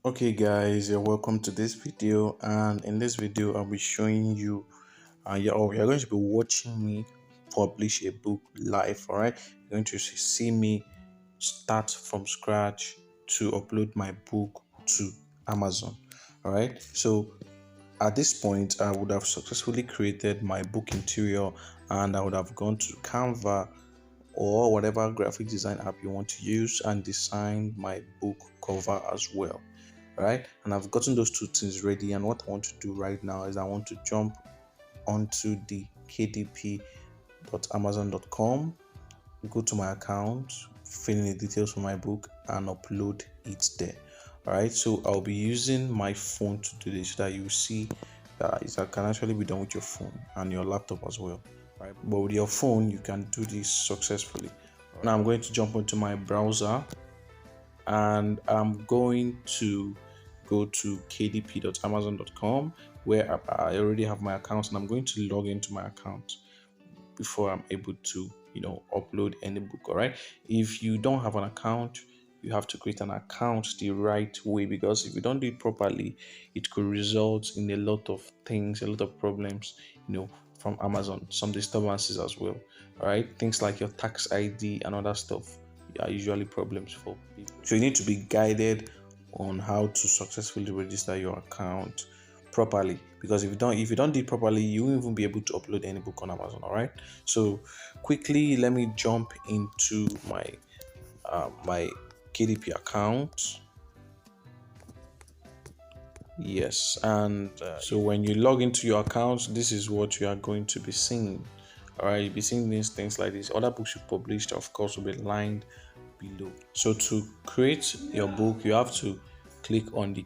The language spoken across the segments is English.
Okay guys, you're welcome to this video, and in this video I'll be showing you you're going to be watching me publish a book live. All right, you're going to see me start from scratch to upload my book to Amazon. All right, so at this point I would have successfully created my book interior, and I would have gone to Canva or whatever graphic design app you want to use and design my book cover as well. Right, and I've gotten those two things ready, and what I want to do right now is I want to jump onto the kdp.amazon.com, go to my account, fill in the details for my book, and upload it there. All right, so I'll be using my phone to do this so that you see that it can actually be done with your phone and your laptop as well. Right, but with your phone you can do this successfully. Now I'm going to jump into my browser, and I'm going to go to kdp.amazon.com, where I already have my account, and I'm going to log into my account before I'm able to upload any book. All right, if you don't have an account, you have to create an account the right way, because if you don't do it properly, it could result in a lot of things, a lot of problems, from Amazon, some disturbances as well. All right, things like your tax ID and other stuff are usually problems for people. So you need to be guided on how to successfully register your account properly, because if you don't do it properly, you won't even be able to upload any book on Amazon. All right, so quickly let me jump into my KDP account. Yes, and so when you log into your account, this is what you are going to be seeing. All right, you'll be seeing these things like this. Other books you published, of course, will be lined below. So to create your book, you have to click on the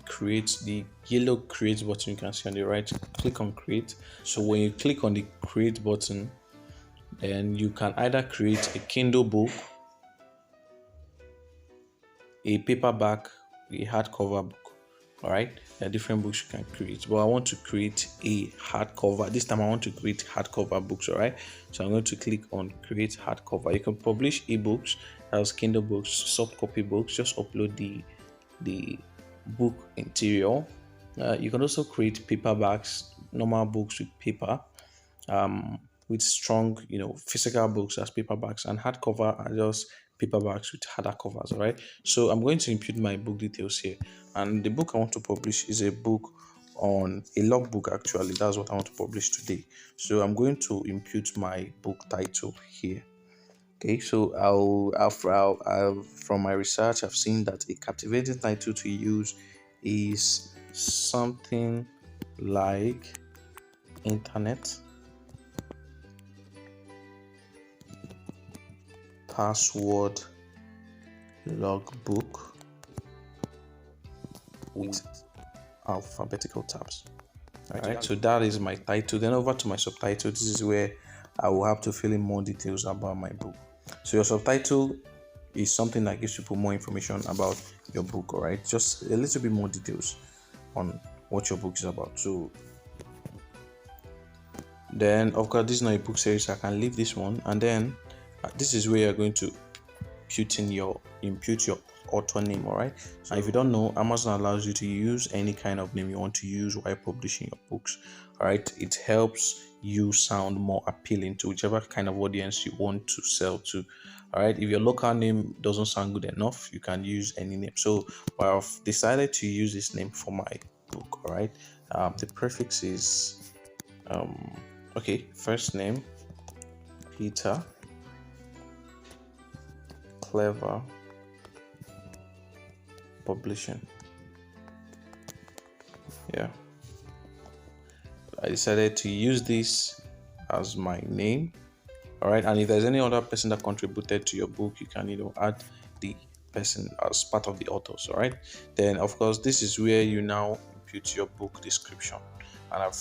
yellow create button you can see on the right. Click on create. So when you click on the create button, then you can either create a Kindle book, a paperback, a hardcover book. All right, there are different books you can create, but I want to create a hardcover. This time I want to create hardcover books. All right, so I'm going to click on create hardcover. You can publish ebooks, as Kindle books, soft copy books. Just upload the book interior. You can also create paperbacks, normal books with paper, with strong, physical books as paperbacks, and hardcover are just paperbacks with harder covers. All right, so I'm going to input my book details here, and the book I want to publish is a book on a logbook. Actually, that's what I want to publish today. So I'm going to input my book title here. Okay, so from my research, I've seen that a captivating title to use is something like internet password logbook with alphabetical tabs. All right, so that is my title. Then over to my subtitle. This is where I will have to fill in more details about my book. So your subtitle is something that gives people more information about your book. All right, just a little bit more details on what your book is about. So then, of course, this is not a book series, so I can leave this one, and then this is where you're going to impute your author name. All right, so if you don't know, Amazon allows you to use any kind of name you want to use while publishing your books. All right, it helps you sound more appealing to whichever kind of audience you want to sell to. All right, if your local name doesn't sound good enough, you can use any name. So I've decided to use this name for my book. All right, the prefix is okay, first name Peter, Clever Publishing. Yeah, I decided to use this as my name. All right, and if there's any other person that contributed to your book, you can add the person as part of the authors. All right, then of course this is where you now input your book description, and I've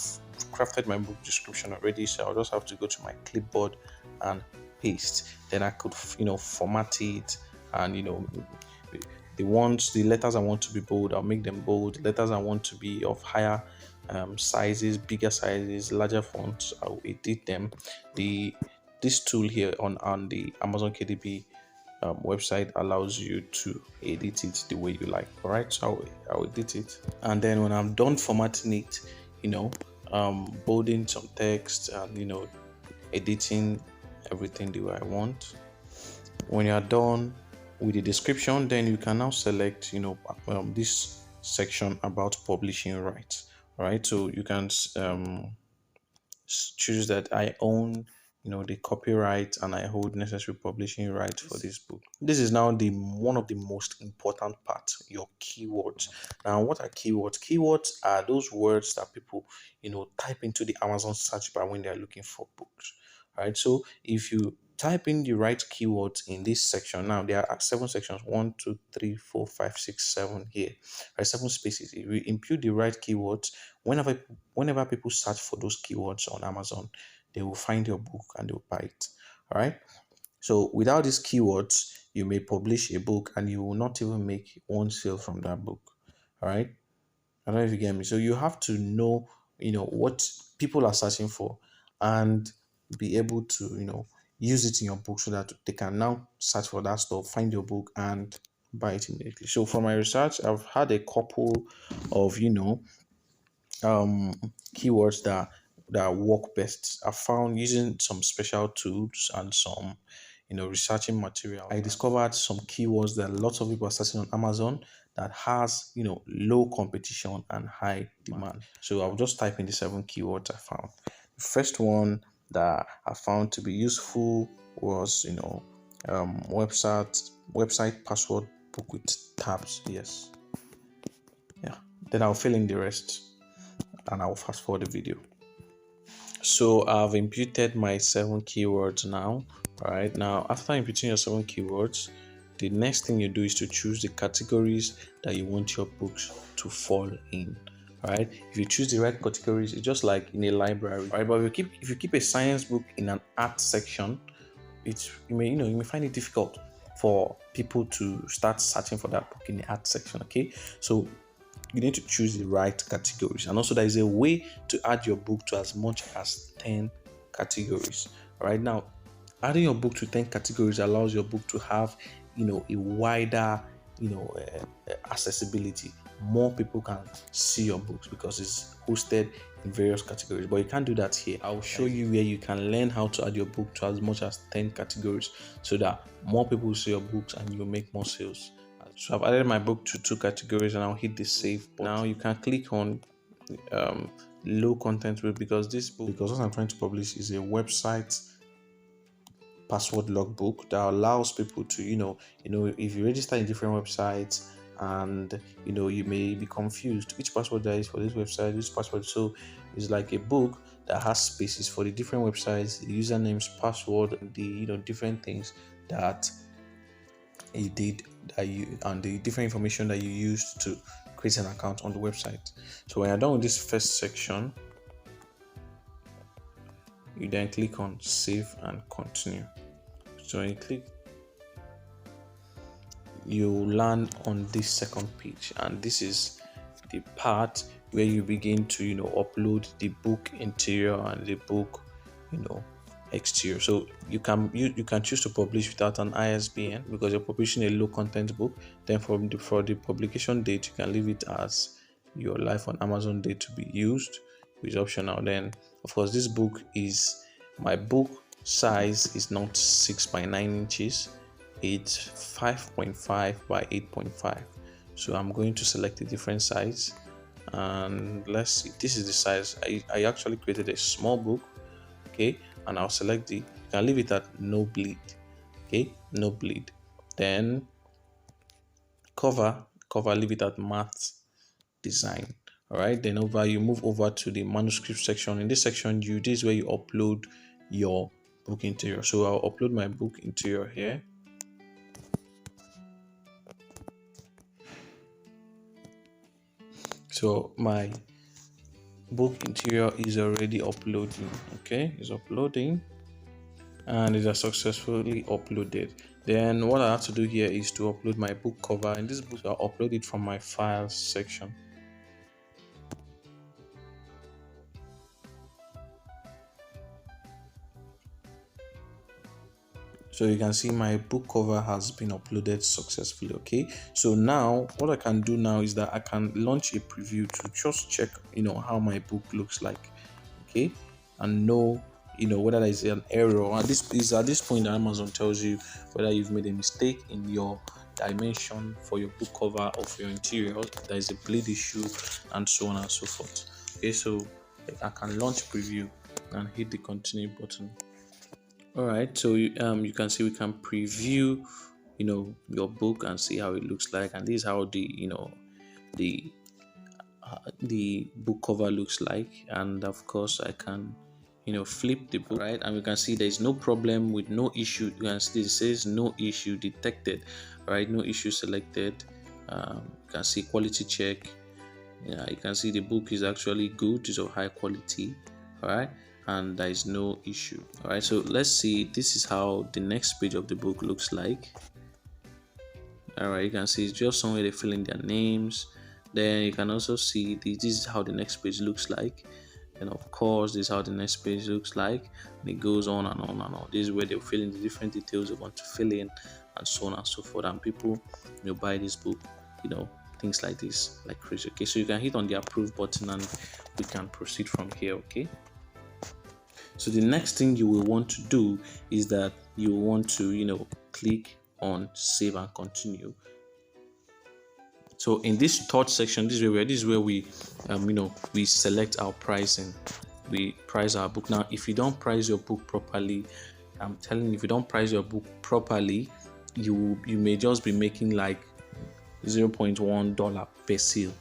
crafted my book description already, so I'll just have to go to my clipboard and paste. Then I could format it, and the letters I want to be bold, I'll make them bold. Letters I want to be of higher sizes, bigger sizes, larger fonts, I'll edit them. This tool here on the Amazon KDP website allows you to edit it the way you like. All right, so I'll edit it, and then when I'm done formatting it, bolding some text and editing everything the way I want. When you are done with the description, then you can now select this section about publishing rights. All right, so you can choose that I own the copyright and I hold necessary publishing rights for this book. This is now the one of the most important parts, your keywords. Now, what are keywords? Keywords are those words that people type into the Amazon search bar when they're looking for books. All right, so if you type in the right keywords in this section, now there are 7 sections, 1 2 3 4 5 6 7 here, right? 7 spaces. If you input the right keywords, whenever people search for those keywords on Amazon, they will find your book and they'll buy it. All right, so without these keywords, you may publish a book and you will not even make one sale from that book. All right, I don't know if you get me. So you have to know what people are searching for and be able to use it in your book so that they can now search for that stuff, find your book and buy it immediately. So from my research, I've had a couple of um keywords that work best. I found using some special tools and some researching material. I discovered some keywords that lots of people are searching on Amazon that has low competition and high demand. So I'll just type in the 7 keywords I found. The first one that I found to be useful was website password book with tabs. Yes, yeah. Then I'll fill in the rest and I'll fast forward the video. So I've imputed my 7 keywords now. All right, now after imputing your 7 keywords, the next thing you do is to choose the categories that you want your books to fall in. All right, if you choose the right categories, it's just like in a library. All right, but if you keep a science book in an art section, you may find it difficult for people to start searching for that book in the art section. Okay, so you need to choose the right categories, and also there is a way to add your book to as much as 10 categories. All right, now adding your book to 10 categories allows your book to have a wider accessibility. More people can see your books because it's hosted in various categories, but you can't do that here. I'll show you where you can learn how to add your book to as much as 10 categories so that more people will see your books and you'll make more sales. So I've added my book to 2 categories and I'll hit the save button. Now you can click on low content book because what I'm trying to publish is a website password logbook that allows people to if you register in different websites and you may be confused which password there is for this website, which password. So it's like a book that has spaces for the different websites, the usernames, password, the different things that you did, and the different information that you used to create an account on the website. So when you're done with this first section, you then click on save and continue. So when you click, you land on this second page, and this is the part where you begin to upload the book interior and the book exterior. So you can choose to publish without an ISBN because you're publishing a low content book. Then for the publication date, you can leave it as your life on Amazon date to be used, which is optional. Then of course my book size is not 6 by 9 inches, it's 5.5 by 8.5. so I'm going to select a different size, and let's see, this is the size. I actually created a small book, okay, and I'll select you can leave it at no bleed, okay, no bleed. Then cover, leave it at matte design. All right, then you move over to the manuscript section. In this section, this is where you upload your book interior. So I'll upload my book interior here. So my book interior is already uploading. Okay, it's uploading and it has successfully uploaded. Then what I have to do here is to upload my book cover. In this book, I'll upload it from my files section. So you can see my book cover has been uploaded successfully. Okay, so now what I can do now is that I can launch a preview to just check how my book looks like. Okay, and know whether there is an error. And this is at this point that Amazon tells you whether you've made a mistake in your dimension for your book cover or for your interior, there is a bleed issue, and so on and so forth. Okay, so I can launch preview and hit the continue button. All right, so you can see we can preview your book and see how it looks like, and this is how the the book cover looks like. And of course I can flip the book, right, and we can see there is no problem with no issue. You can see it says no issue detected, right? No issue selected. You can see quality check. Yeah, you can see the book is actually good, it's of high quality. All right, and there is no issue. All right, so let's see, this is how the next page of the book looks like. All right, you can see it's just somewhere they fill in their names. Then you can also see this is how the next page looks like. And of course this is how the next page looks like, and it goes on and on and on. This is where they'll fill in the different details they want to fill in, and so on and so forth. And people buy this book, things like this, like crazy. Okay, so you can hit on the approve button and we can proceed from here. Okay, so the next thing you will want to do is that you want to click on save and continue. So in this third section, this is where we we select our pricing. We price our book. Now if you don't price your book properly, I'm telling you, if you don't price your book properly, you may just be making like $0.1 per sale,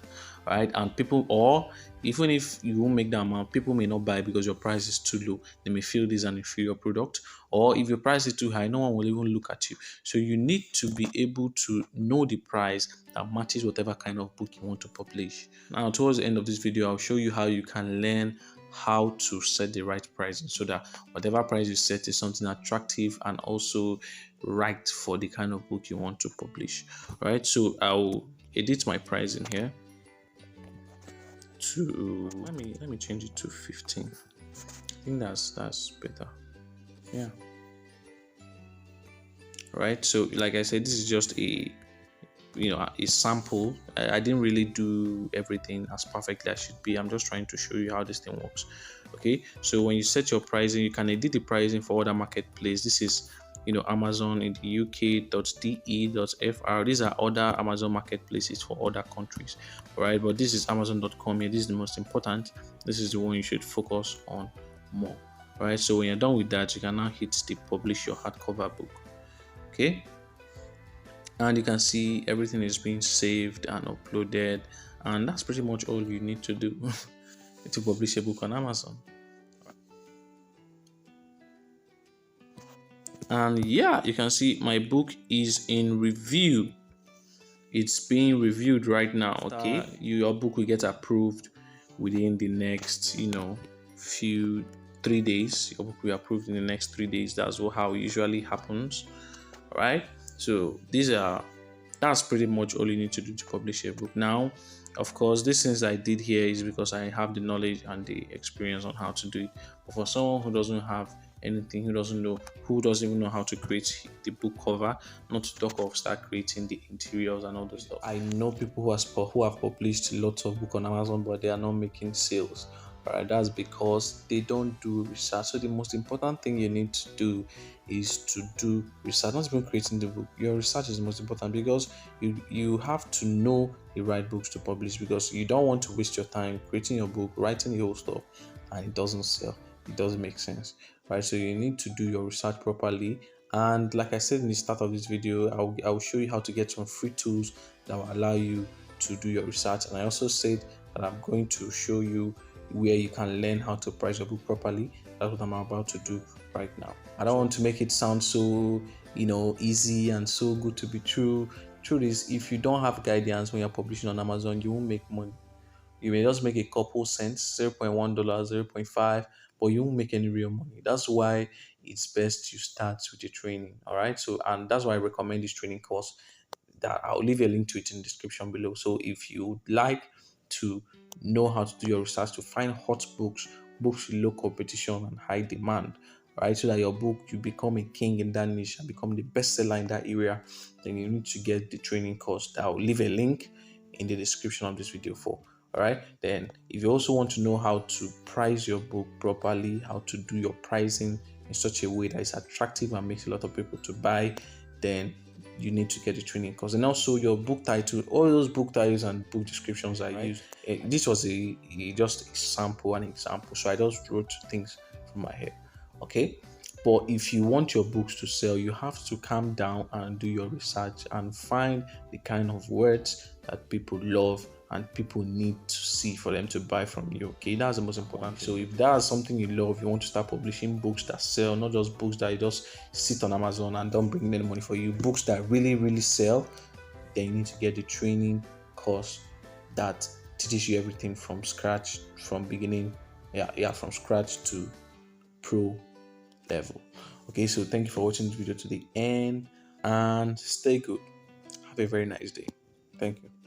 right? And people, or even if you won't make that amount, people may not buy because your price is too low. They may feel this is an inferior product, or if your price is too high, no one will even look at you. So you need to be able to know the price that matches whatever kind of book you want to publish. Now towards the end of this video, I'll show you how you can learn how to set the right pricing, so that whatever price you set is something attractive and also right for the kind of book you want to publish. All right, so I'll edit my pricing here to let me change it to 15. I think that's better. Yeah. All right, so like I said, this is just a sample. I didn't really do everything as perfectly as should be. I'm just trying to show you how this thing works. Okay, so when you set your pricing, you can edit the pricing for other marketplace. This is Amazon in the UK.de.fr. These are other Amazon marketplaces for other countries. All right, but this is Amazon.com here. This is the most important. This is the one you should focus on more. All right, so when you're done with that, you can now hit the publish your hardcover book. Okay, and you can see everything is being saved and uploaded, and that's pretty much all you need to do to publish a book on Amazon. And yeah, you can see my book is in review. It's being reviewed right now. Okay, your book will get approved within the next 3 days. Your book will be approved in the next 3 days. That's how it usually happens. All right, so that's pretty much all you need to do to publish a book. Now of course, these things I did here is because I have the knowledge and the experience on how to do it. But for someone who doesn't have anything, who doesn't even know how to create the book cover, not to talk of start creating the interiors and all those stuff. I know people who have published lots of books on Amazon, but they are not making sales. All right, that's because they don't do research. So the most important thing you need to do is to do research. Not even creating the book. Your research is the most important, because you have to know the right books to publish, because you don't want to waste your time creating your book, writing the whole stuff, and it doesn't sell. It doesn't make sense, right? So you need to do your research properly. And like I said in the start of this video, I'll show you how to get some free tools that will allow you to do your research. And I also said that I'm going to show you where you can learn how to price your book properly. That's what I'm about to do right now. I don't want to make it sound so easy and so good to be true. Truth is, if you don't have guidance when you're publishing on Amazon, you won't make money. You may just make a couple cents, $0.1, 0.5, but you won't make any real money. That's why it's best you start with your training. All right, so and that's why I recommend this training course, that I'll leave a link to it in the description below. So if you would like to know how to do your research to find hot books with low competition and high demand, right? So that your book, you become a king in that niche and become the bestseller in that area, then you need to get the training course. I'll leave a link in the description of this video for. All right. Then, if you also want to know how to price your book properly, how to do your pricing in such a way that is attractive and makes a lot of people to buy, then you need to get the training course. And also your book title, all those book titles and book descriptions I use. This was just a sample, an example. So I just wrote things from my head. Okay. But if you want your books to sell, you have to calm down and do your research and find the kind of words that people love and people need to see for them to buy from you. Okay, that's the most important thing. So if that's something you love, you want to start publishing books that sell, not just books that you just sit on Amazon and don't bring any money for you, books that really sell, then you need to get the training course that teaches you everything from scratch, from beginning, from scratch to pro level. Okay, so thank you for watching this video to the end and stay good. Have a very nice day. Thank you.